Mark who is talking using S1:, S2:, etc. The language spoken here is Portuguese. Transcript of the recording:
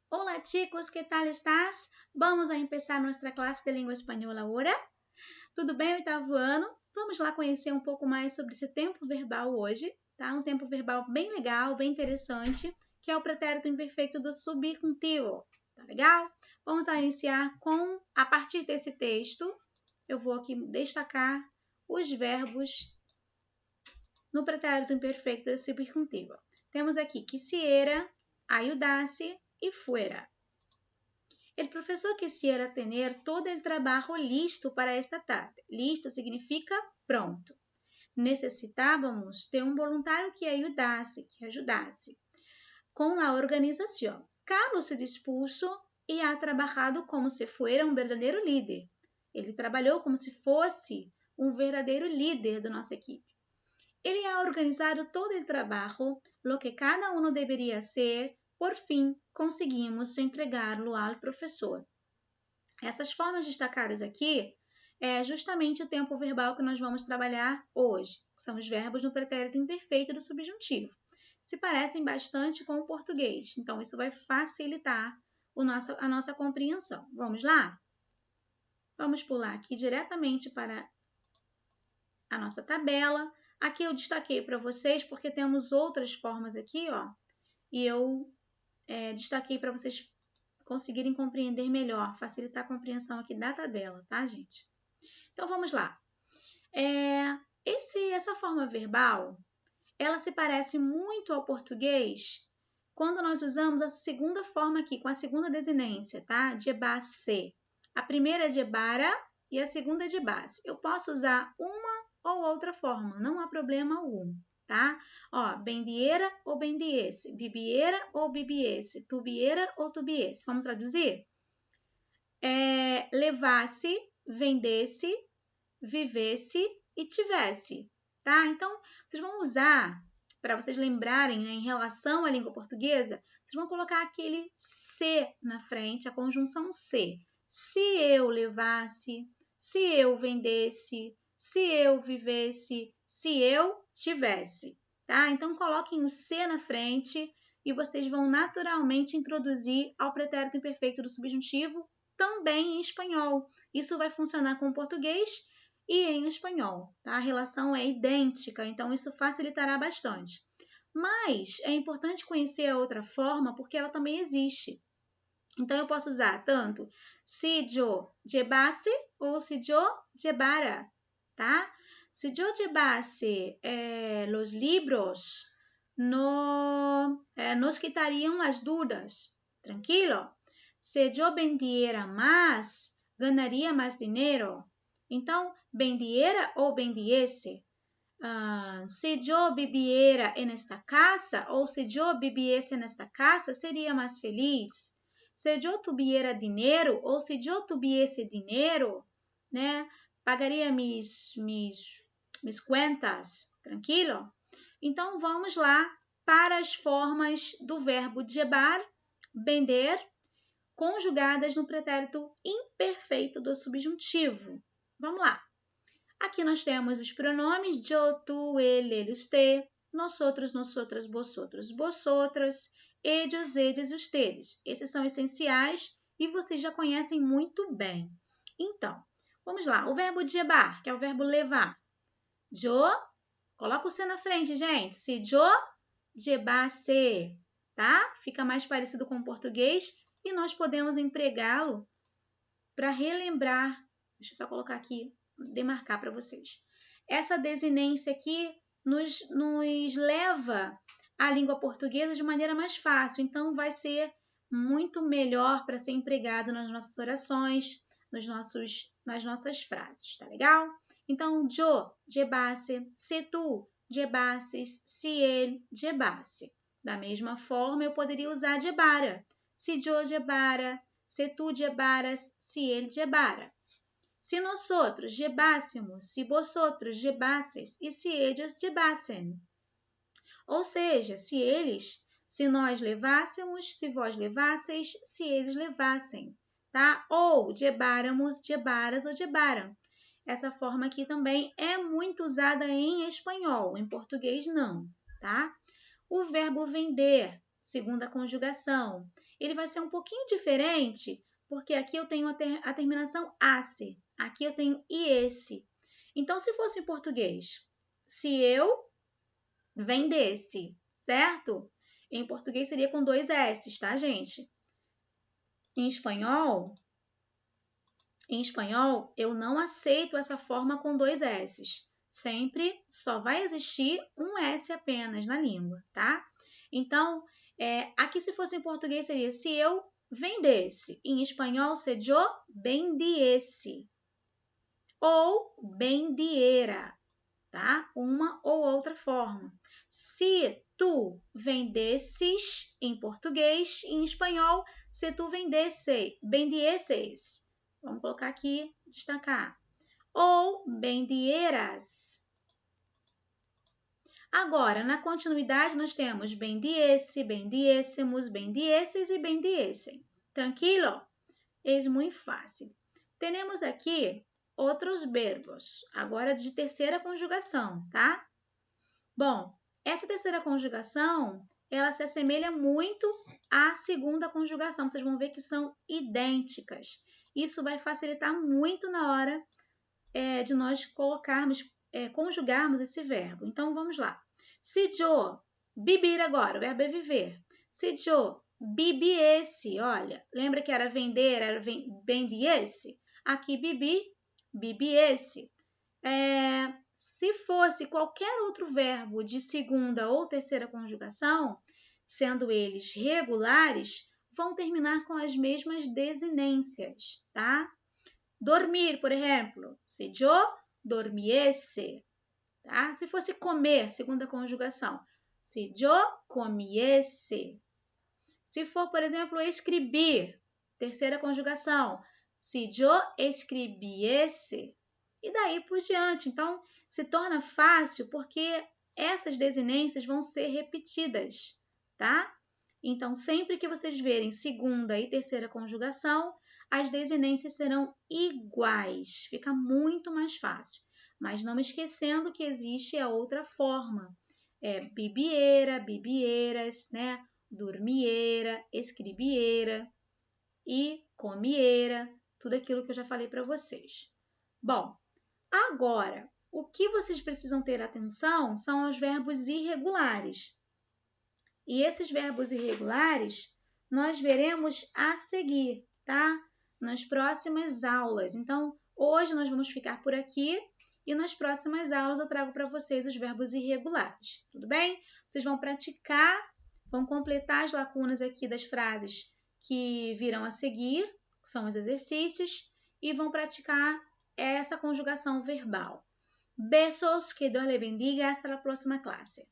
S1: Hola chicos, ¿qué tal estás? Vamos a empezar nuestra clase de língua espanhola agora? Tudo bem, oitavo ano? Vamos lá conhecer um pouco mais sobre esse tempo verbal hoje, tá? Um tempo verbal bem legal, bem interessante, que é o pretérito imperfeito do subjuntivo, tá legal? Vamos lá iniciar a partir desse texto, eu vou aqui destacar os verbos no pretérito imperfeito do subjuntivo. Temos aqui quisiera, ayudarse e fuera. El profesor quisiera tener todo el trabajo listo para esta tarde. Listo significa pronto. Necessitávamos de um voluntário que ajudasse com a organização. Carlos se dispuso e ha trabajado como se fuera um verdadeiro líder. Ele trabalhou como se fosse um verdadeiro líder da nossa equipe. Ele ha organizado todo o trabalho, lo que cada uno deveria ser. Por fim, conseguimos entregá-lo ao professor. Essas formas destacadas aqui é justamente o tempo verbal que nós vamos trabalhar hoje, que são os verbos no pretérito imperfeito do subjuntivo. Se parecem bastante com o português, então isso vai facilitar a nossa compreensão. Vamos lá? Vamos pular aqui diretamente para a nossa tabela. Aqui eu destaquei para vocês porque temos outras formas aqui, ó, e eu destaquei para vocês conseguirem compreender melhor, facilitar a compreensão aqui da tabela, tá, gente? Então, vamos lá. Essa forma verbal, ela se parece muito ao português quando nós usamos a segunda forma aqui, com a segunda desinência, tá? Llevar-se. A primeira é llevara e a segunda é llevar-se. Eu posso usar uma ou outra forma, não há problema algum, tá? Ó, vendiera ou vendiese, viviera ou viviese, tuviera ou tuviese. Vamos traduzir? Levasse, vendesse, vivesse e tivesse, tá? Então, vocês vão usar, para vocês lembrarem, né, em relação à língua portuguesa, vocês vão colocar aquele se na frente, a conjunção se. Se eu levasse, se eu vendesse, se eu vivesse, se eu tivesse, tá? Então, coloquem o se na frente e vocês vão naturalmente introduzir ao pretérito imperfeito do subjuntivo também em espanhol. Isso vai funcionar com o português e em espanhol, tá? A relação é idêntica, então isso facilitará bastante. Mas é importante conhecer a outra forma porque ela também existe. Então, eu posso usar tanto si yo llevase ou si yo llevara, tá? Si yo llevase los libros, nos quitariam as dúvidas, tranquilo? Se yo vendiera más, ganaria mais dinheiro. Então, vendiera ou vendiese. Se yo viviera en esta casa ou se yo viviese nesta casa, seria mais feliz. Se eu tuviera dinheiro ou se eu tuviese dinheiro, né, pagaria mis contas, tranquilo? Então, vamos lá para as formas do verbo llevar, vender, conjugadas no pretérito imperfeito do subjuntivo. Vamos lá. Aqui nós temos os pronomes yo, tu, ele, usted, nosotros, nosotras, vosotros, vosotras, ellos, eles, ustedes. Esses são essenciais e vocês já conhecem muito bem. Então, vamos lá. O verbo llevar, que é o verbo levar. Yo, coloca o C na frente, gente. Se yo llevase, tá? Fica mais parecido com o português e nós podemos empregá-lo para relembrar. Deixa eu só colocar aqui, demarcar para vocês. Essa desinência aqui nos leva à língua portuguesa de maneira mais fácil, então vai ser muito melhor para ser empregado nas nossas orações, nas nossas frases, tá legal? Então, yo llevase, se tu llevases, se ele llevase. Da mesma forma, eu poderia usar llevara. Se yo llevara, se tu llevaras, se ele llevara. Se nosotros llevássemos, se vosotros llevasseis e se eles llevassem. Ou seja, se nós levássemos, se vós levasseis, se eles levassem, tá? Ou lleváramos, llevaras ou llevaram. Essa forma aqui também é muito usada em espanhol, em português não, tá? O verbo vender, segunda conjugação. Ele vai ser um pouquinho diferente, porque aqui eu tenho a terminação ace, aqui eu tenho iese. Então, se fosse em português, se eu vendesse, certo? Em português seria com 2 S's, tá, gente? Em espanhol, eu não aceito essa forma com 2 S's. Sempre só vai existir um S apenas na língua, tá? Então, aqui se fosse em português seria se eu vendesse. Em espanhol, se yo vendiese. Ou vendiera, tá? Uma ou outra forma. Se tu vendesses em português, em espanhol, se tu vendiesses. Vamos colocar aqui, destacar. Ou vendieras. Agora, na continuidade, nós temos vendiese, vendiéssemos, vendiesses e vendiessem. Tranquilo? É muito fácil. Temos aqui outros verbos, agora de terceira conjugação, tá? Bom, essa terceira conjugação, ela se assemelha muito à segunda conjugação. Vocês vão ver que são idênticas. Isso vai facilitar muito na hora de nós conjugarmos esse verbo. Então, vamos lá. Se yo, bibir agora, o verbo é viver. Se yo bibiesse, olha, lembra que era vender, era vendiesse? Aqui bibiesse. Se fosse qualquer outro verbo de segunda ou terceira conjugação, sendo eles regulares, vão terminar com as mesmas desinências, tá? Dormir, por exemplo, se yo dormiesse, tá? Se fosse comer, segunda conjugação, se yo comiesse. Se for, por exemplo, escrever, terceira conjugação, se yo escreviesse, e daí por diante. Então, se torna fácil porque essas desinências vão ser repetidas, tá? Então, sempre que vocês verem segunda e terceira conjugação, as desinências serão iguais, fica muito mais fácil. Mas não me esquecendo que existe a outra forma, bibiera, bibieras, né? Dormiera, escreviera e comiera, tudo aquilo que eu já falei para vocês. Bom, agora, o que vocês precisam ter atenção são os verbos irregulares. E esses verbos irregulares nós veremos a seguir, tá? Nas próximas aulas. Então, hoje nós vamos ficar por aqui e nas próximas aulas eu trago para vocês os verbos irregulares, tudo bem? Vocês vão praticar, vão completar as lacunas aqui das frases que virão a seguir, que são os exercícios, e vão praticar essa conjugação verbal. Besos, que Dios le bendiga, hasta la próxima clase.